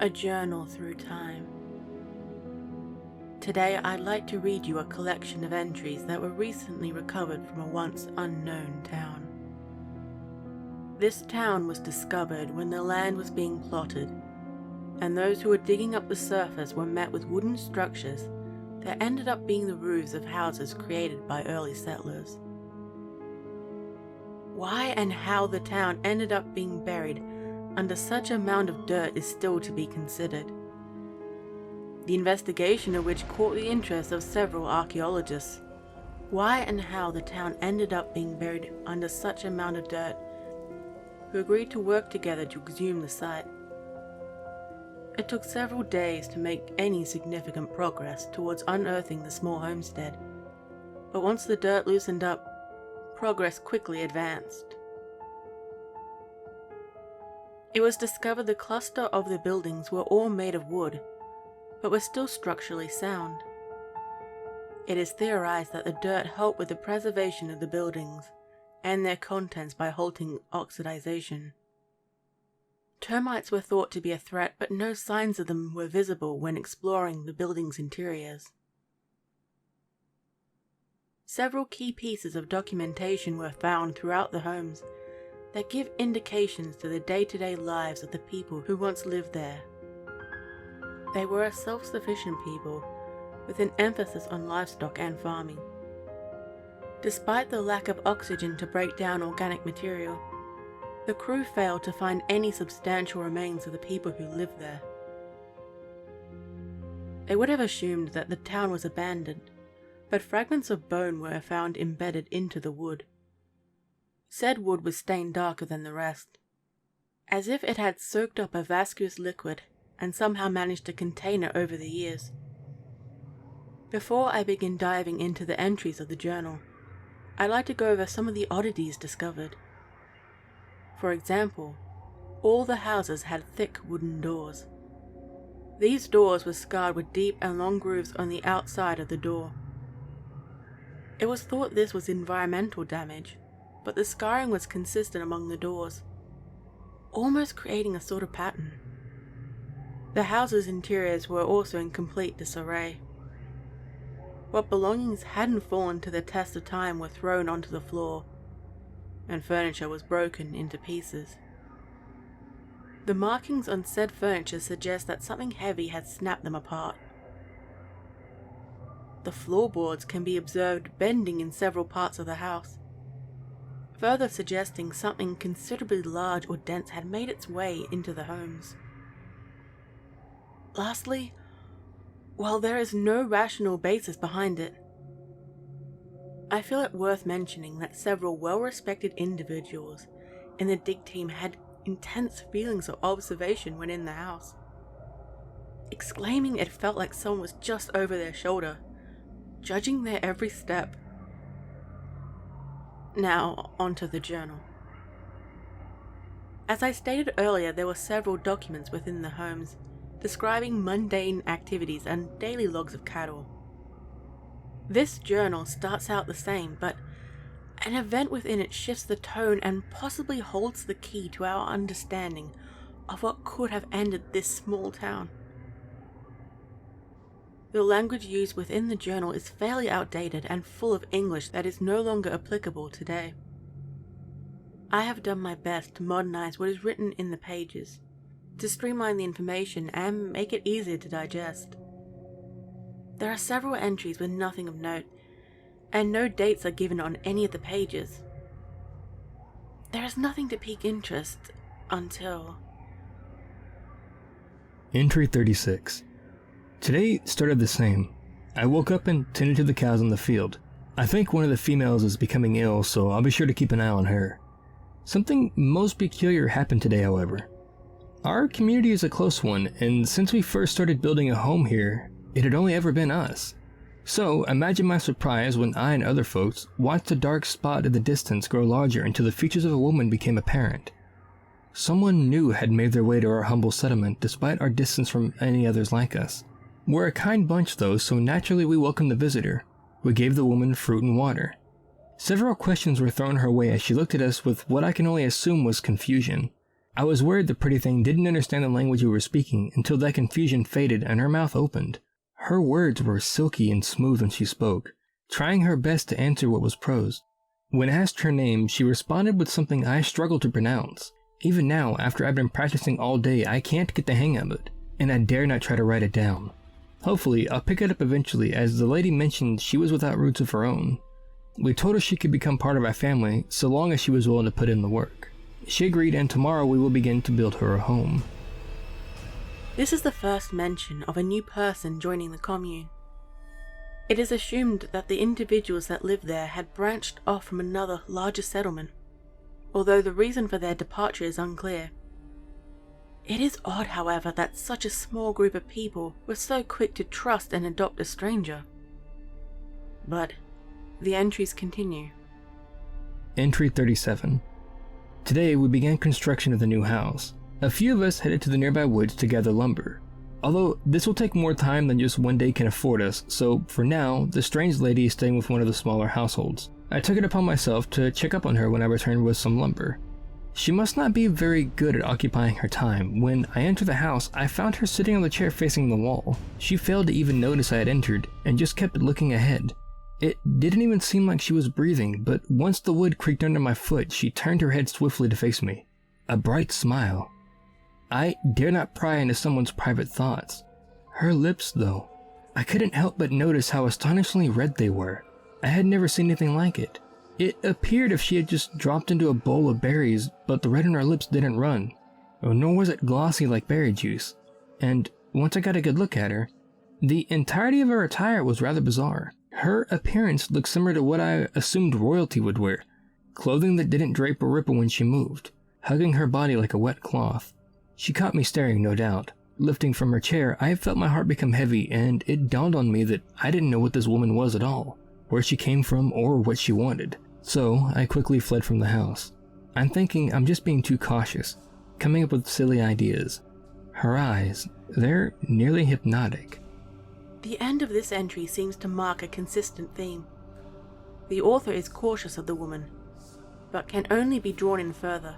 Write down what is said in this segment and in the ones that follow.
A journal through time. Today I'd like to read you a collection of entries that were recently recovered from a once unknown town. This town was discovered when the land was being plotted, and those who were digging up the surface were met with wooden structures that ended up being the roofs of houses created by early settlers. Why and how the town ended up being buried under such a mound of dirt is still to be considered. The investigation of which caught the interest of several archaeologists. Why and how the town ended up being buried under such a mound of dirt, who agreed to work together to exhume the site. It took several days to make any significant progress towards unearthing the small homestead, but once the dirt loosened up, progress quickly advanced. It was discovered the cluster of the buildings were all made of wood, but were still structurally sound. It is theorized that the dirt helped with the preservation of the buildings and their contents by halting oxidization. Termites were thought to be a threat, but no signs of them were visible when exploring the building's interiors. Several key pieces of documentation were found throughout the homes that give indications to the day-to-day lives of the people who once lived there. They were a self-sufficient people, with an emphasis on livestock and farming. Despite the lack of oxygen to break down organic material, the crew failed to find any substantial remains of the people who lived there. They would have assumed that the town was abandoned, but fragments of bone were found embedded into the wood. Said wood was stained darker than the rest, as if it had soaked up a viscous liquid and somehow managed to contain it over the years. Before I begin diving into the entries of the journal, I'd like to go over some of the oddities discovered. For example, all the houses had thick wooden doors. These doors were scarred with deep and long grooves on the outside of the door. It was thought this was environmental damage, but the scarring was consistent among the doors, almost creating a sort of pattern. The house's interiors were also in complete disarray. What belongings hadn't fallen to the test of time were thrown onto the floor, and furniture was broken into pieces. The markings on said furniture suggest that something heavy had snapped them apart. The floorboards can be observed bending in several parts of the house, further suggesting something considerably large or dense had made its way into the homes. Lastly, while there is no rational basis behind it, I feel it worth mentioning that several well-respected individuals in the dig team had intense feelings of observation when in the house, exclaiming it felt like someone was just over their shoulder, judging their every step. Now, onto the journal. As I stated earlier, there were several documents within the homes describing mundane activities and daily logs of cattle. This journal starts out the same, but an event within it shifts the tone and possibly holds the key to our understanding of what could have ended this small town. The language used within the journal is fairly outdated and full of English that is no longer applicable today. I have done my best to modernize what is written in the pages, to streamline the information and make it easier to digest. There are several entries with nothing of note, and no dates are given on any of the pages. There is nothing to pique interest until... Entry 36. Today started the same. I woke up and tended to the cows in the field. I think one of the females is becoming ill, so I'll be sure to keep an eye on her. Something most peculiar happened today, however. Our community is a close one, and since we first started building a home here, it had only ever been us. So imagine my surprise when I and other folks watched a dark spot in the distance grow larger until the features of a woman became apparent. Someone new had made their way to our humble settlement despite our distance from any others like us. We're a kind bunch though, so naturally we welcomed the visitor. We gave the woman fruit and water. Several questions were thrown her way as she looked at us with what I can only assume was confusion. I was worried the pretty thing didn't understand the language we were speaking until that confusion faded and her mouth opened. Her words were silky and smooth when she spoke, trying her best to answer what was prose. When asked her name, she responded with something I struggled to pronounce. Even now, after I've been practicing all day, I can't get the hang of it, and I dare not try to write it down. Hopefully, I'll pick it up eventually, as the lady mentioned she was without roots of her own. We told her she could become part of our family, so long as she was willing to put in the work. She agreed, and tomorrow we will begin to build her a home. This is the first mention of a new person joining the commune. It is assumed that the individuals that lived there had branched off from another, larger settlement, although the reason for their departure is unclear. It is odd, however, that such a small group of people were so quick to trust and adopt a stranger. But the entries continue. Entry 37. Today we began construction of the new house. A few of us headed to the nearby woods to gather lumber. Although this will take more time than just one day can afford us, so for now, the strange lady is staying with one of the smaller households. I took it upon myself to check up on her when I returned with some lumber. She must not be very good at occupying her time. When I entered the house, I found her sitting on the chair facing the wall. She failed to even notice I had entered, and just kept looking ahead. It didn't even seem like she was breathing, but once the wood creaked under my foot, she turned her head swiftly to face me. A bright smile. I dare not pry into someone's private thoughts. Her lips, though. I couldn't help but notice how astonishingly red they were. I had never seen anything like it. It appeared if she had just dropped into a bowl of berries, but the red on her lips didn't run. Nor was it glossy like berry juice. And once I got a good look at her, the entirety of her attire was rather bizarre. Her appearance looked similar to what I assumed royalty would wear. Clothing that didn't drape or ripple when she moved, hugging her body like a wet cloth. She caught me staring, no doubt. Lifting from her chair, I felt my heart become heavy, and it dawned on me that I didn't know what this woman was at all, where she came from, or what she wanted. So I quickly fled from the house. I'm thinking I'm just being too cautious, coming up with silly ideas. Her eyes, they're nearly hypnotic. The end of this entry seems to mark a consistent theme. The author is cautious of the woman, but can only be drawn in further.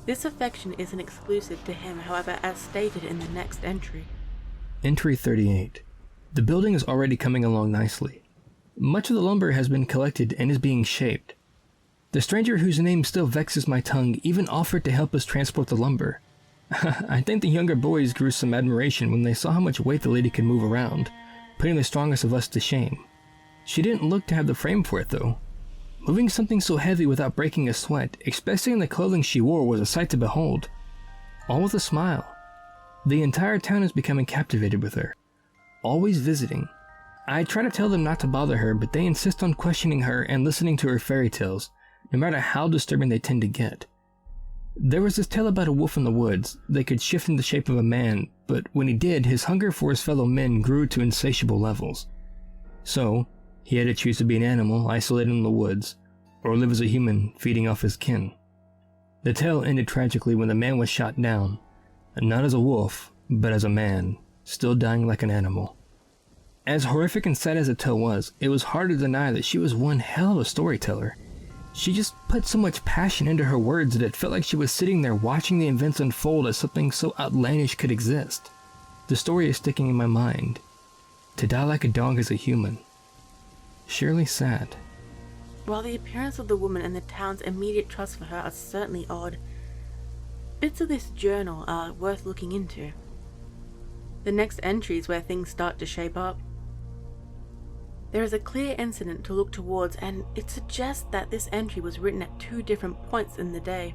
This affection isn't exclusive to him, however, as stated in the next entry. Entry 38. The building is already coming along nicely. Much of the lumber has been collected and is being shaped. The stranger whose name still vexes my tongue even offered to help us transport the lumber. I think the younger boys grew some admiration when they saw how much weight the lady could move around, putting the strongest of us to shame. She didn't look to have the frame for it, though. Moving something so heavy without breaking a sweat, especially in the clothing she wore, was a sight to behold. All with a smile. The entire town is becoming captivated with her. Always visiting. I try to tell them not to bother her, but they insist on questioning her and listening to her fairy tales, no matter how disturbing they tend to get. There was this tale about a wolf in the woods that could shift in the shape of a man, but when he did, his hunger for his fellow men grew to insatiable levels. So, he had to choose to be an animal isolated in the woods, or live as a human feeding off his kin. The tale ended tragically when the man was shot down, not as a wolf, but as a man, still dying like an animal. As horrific and sad as the tale was, it was hard to deny that she was one hell of a storyteller. She just put so much passion into her words that it felt like she was sitting there watching the events unfold as something so outlandish could exist. The story is sticking in my mind. To die like a dog is a human. Surely sad. While the appearance of the woman and the town's immediate trust for her are certainly odd, bits of this journal are worth looking into. The next entry is where things start to shape up. There is a clear incident to look towards, and it suggests that this entry was written at two different points in the day.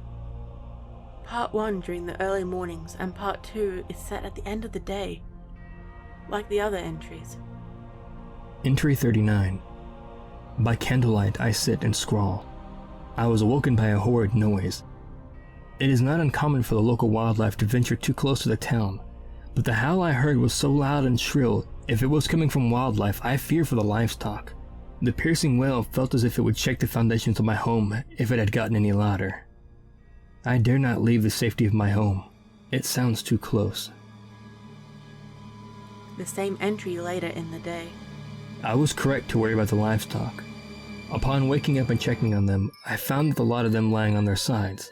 Part 1 during the early mornings, and Part 2 is set at the end of the day, like the other entries. Entry 39. By candlelight I sit and scrawl. I was awoken by a horrid noise. It is not uncommon for the local wildlife to venture too close to the town, but the howl I heard was so loud and shrill, if it was coming from wildlife, I fear for the livestock. The piercing wail felt as if it would shake the foundations of my home if it had gotten any louder. I dare not leave the safety of my home. It sounds too close. The same entry later in the day. I was correct to worry about the livestock. Upon waking up and checking on them, I found that a lot of them lying on their sides.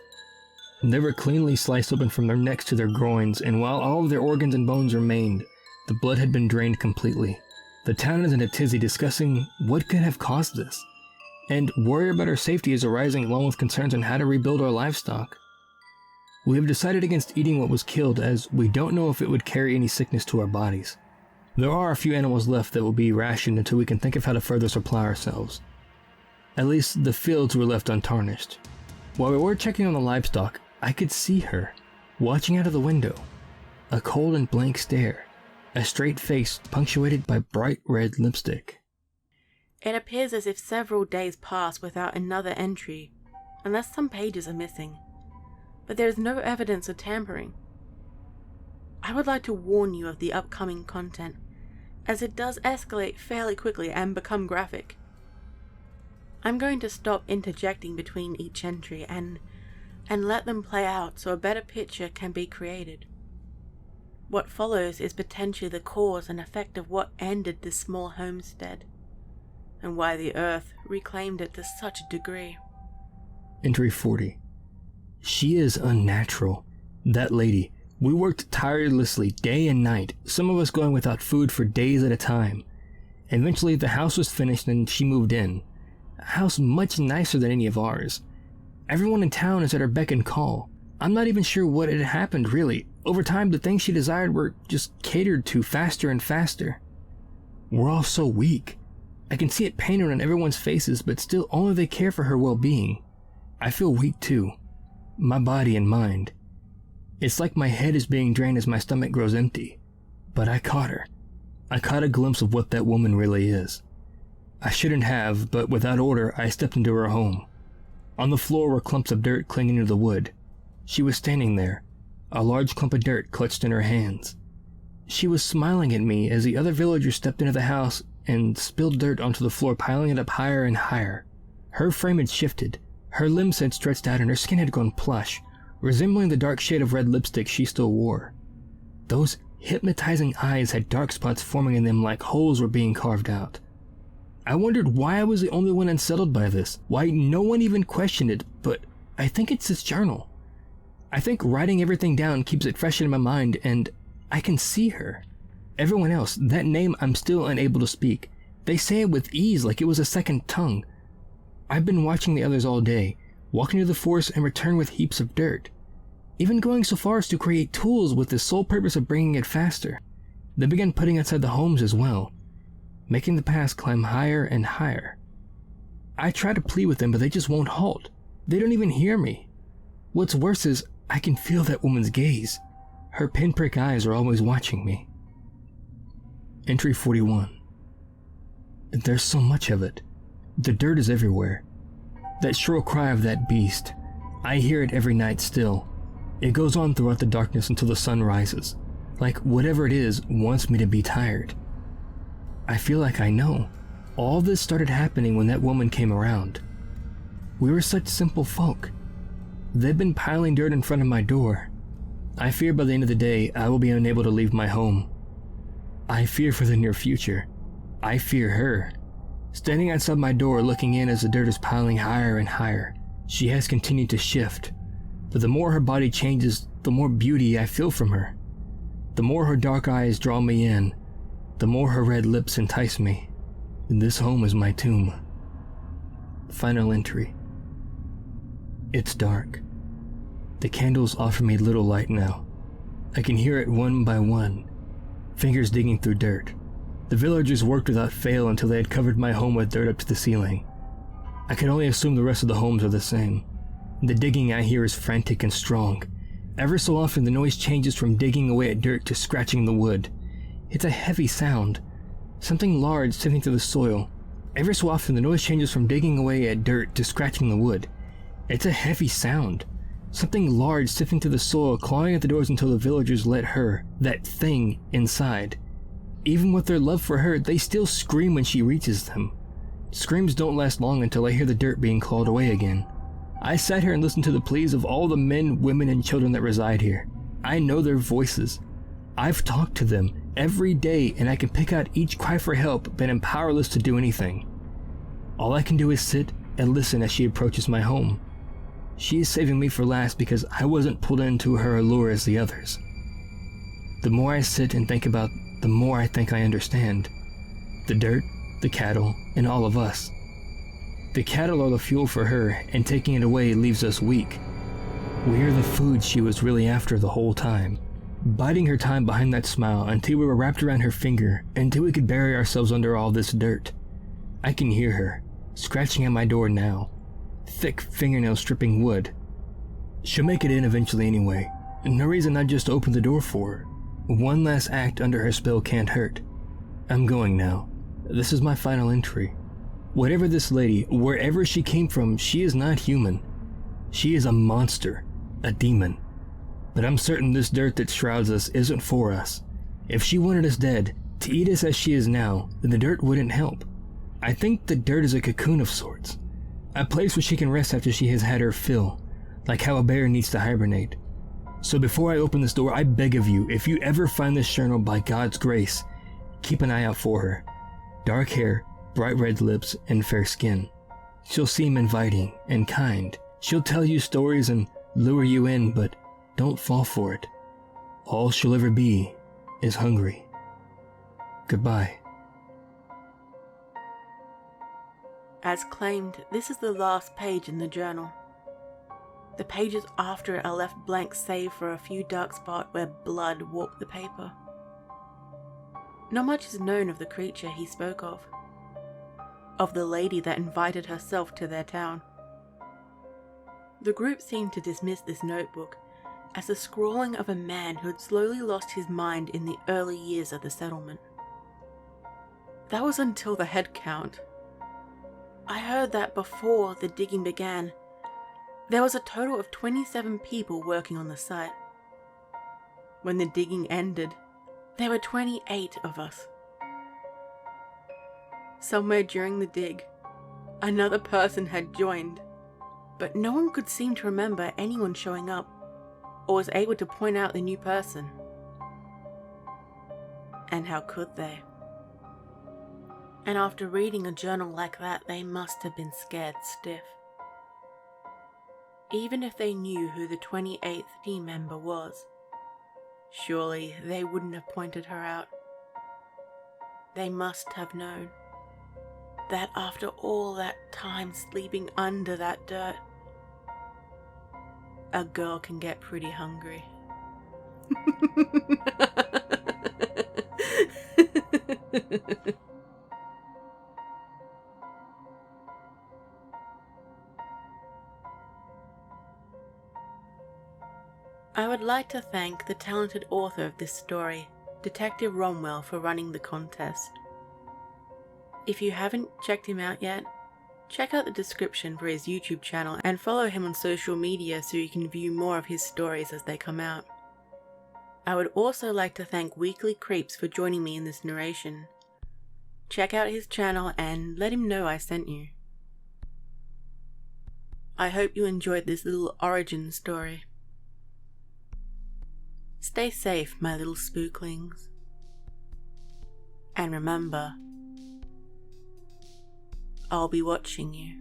They were cleanly sliced open from their necks to their groins, and while all of their organs and bones remained, the blood had been drained completely. The town is in a tizzy discussing what could have caused this, and worry about our safety is arising along with concerns on how to rebuild our livestock. We have decided against eating what was killed as we don't know if it would carry any sickness to our bodies. There are a few animals left that will be rationed until we can think of how to further supply ourselves. At least the fields were left untarnished. While we were checking on the livestock, I could see her, watching out of the window. A cold and blank stare, a straight face punctuated by bright red lipstick. It appears as if several days pass without another entry, unless some pages are missing, but there is no evidence of tampering. I would like to warn you of the upcoming content, as it does escalate fairly quickly and become graphic. I'm going to stop interjecting between each entry and let them play out so a better picture can be created. What follows is potentially the cause and effect of what ended this small homestead, and why the earth reclaimed it to such a degree. Entry 40. She is unnatural. That lady. We worked tirelessly day and night, some of us going without food for days at a time. Eventually the house was finished and she moved in. A house much nicer than any of ours. Everyone in town is at her beck and call. I'm not even sure what had happened really. Over time the things she desired were just catered to faster and faster. We're all so weak. I can see it painted on everyone's faces, but still only they care for her well-being. I feel weak too. My body and mind. It's like my head is being drained as my stomach grows empty. But I caught her. I caught a glimpse of what that woman really is. I shouldn't have, but without order I stepped into her home. On the floor were clumps of dirt clinging to the wood. She was standing there, a large clump of dirt clutched in her hands. She was smiling at me as the other villagers stepped into the house and spilled dirt onto the floor, piling it up higher and higher. Her frame had shifted, her limbs had stretched out, and her skin had gone plush, resembling the dark shade of red lipstick she still wore. Those hypnotizing eyes had dark spots forming in them like holes were being carved out. I wondered why I was the only one unsettled by this, why no one even questioned it, but I think it's this journal. I think writing everything down keeps it fresh in my mind, and I can see her. Everyone else, that name I'm still unable to speak. They say it with ease like it was a second tongue. I've been watching the others all day, walking to the forest and return with heaps of dirt. Even going so far as to create tools with the sole purpose of bringing it faster. They began putting outside the homes as well, making the paths climb higher and higher. I try to plead with them, but they just won't halt. They don't even hear me. What's worse is, I can feel that woman's gaze. Her pinprick eyes are always watching me. Entry 41. There's so much of it. The dirt is everywhere. That shrill cry of that beast. I hear it every night still. It goes on throughout the darkness until the sun rises. Like whatever it is wants me to be tired. I feel like I know. All this started happening when that woman came around. We were such simple folk. They've been piling dirt in front of my door. I fear by the end of the day I will be unable to leave my home. I fear for the near future. I fear her. Standing outside my door looking in as the dirt is piling higher and higher, she has continued to shift. But the more her body changes, the more beauty I feel from her. The more her dark eyes draw me in, the more her red lips entice me. This home is my tomb. Final entry. It's dark. The candles offer me little light now. I can hear it one by one, fingers digging through dirt. The villagers worked without fail until they had covered my home with dirt up to the ceiling. I can only assume the rest of the homes are the same. The digging I hear is frantic and strong. Ever so often the noise changes from digging away at dirt to scratching the wood. It's a heavy sound, something large sifting through the soil. Ever so often the noise changes from digging away at dirt to scratching the wood. It's a heavy sound, something large sifting through the soil, clawing at the doors until the villagers let her, that thing, inside. Even with their love for her, they still scream when she reaches them. Screams don't last long until I hear the dirt being clawed away again. I sat here and listened to the pleas of all the men, women, and children that reside here. I know their voices. I've talked to them every day, and I can pick out each cry for help, but am powerless to do anything. All I can do is sit and listen as she approaches my home. She is saving me for last because I wasn't pulled into her allure as the others. The more I sit and think about, the more I think I understand. The dirt, the cattle, and all of us. The cattle are the fuel for her, and taking it away leaves us weak. We are the food she was really after the whole time. Biding her time behind that smile until we were wrapped around her finger, until we could bury ourselves under all this dirt. I can hear her, scratching at my door now. Thick fingernails stripping wood. She'll make it in eventually anyway. No reason I'd just open the door for her. One last act under her spell can't hurt. I'm going now. This is my final entry. Whatever this lady, wherever she came from, she is not human. She is a monster, a demon. But I'm certain this dirt that shrouds us isn't for us. If she wanted us dead, to eat us as she is now, then the dirt wouldn't help. I think the dirt is a cocoon of sorts. A place where she can rest after she has had her fill, like how a bear needs to hibernate. So before I open this door, I beg of you, if you ever find this journal by God's grace, keep an eye out for her. Dark hair, bright red lips, and fair skin. She'll seem inviting and kind. She'll tell you stories and lure you in, but don't fall for it. All she'll ever be is hungry. Goodbye. As claimed, this is the last page in the journal. The pages after it are left blank save for a few dark spots where blood warped the paper. Not much is known of the creature he spoke of the lady that invited herself to their town. The group seemed to dismiss this notebook as the scrawling of a man who had slowly lost his mind in the early years of the settlement. That was until the head count. I heard that before the digging began, there was a total of 27 people working on the site. When the digging ended, there were 28 of us. Somewhere during the dig, another person had joined, but no one could seem to remember anyone showing up or was able to point out the new person. And how could they? And after reading a journal like that, they must have been scared stiff. Even if they knew who the 28th team member was, surely they wouldn't have pointed her out. They must have known that after all that time sleeping under that dirt, a girl can get pretty hungry. I would like to thank the talented author of this story, Detective Romwell, for running the contest. If you haven't checked him out yet, check out the description for his YouTube channel and follow him on social media so you can view more of his stories as they come out. I would also like to thank WeeklyCreeps for joining me in this narration. Check out his channel and let him know I sent you. I hope you enjoyed this little origin story. Stay safe, my little spooklings. And remember, I'll be watching you.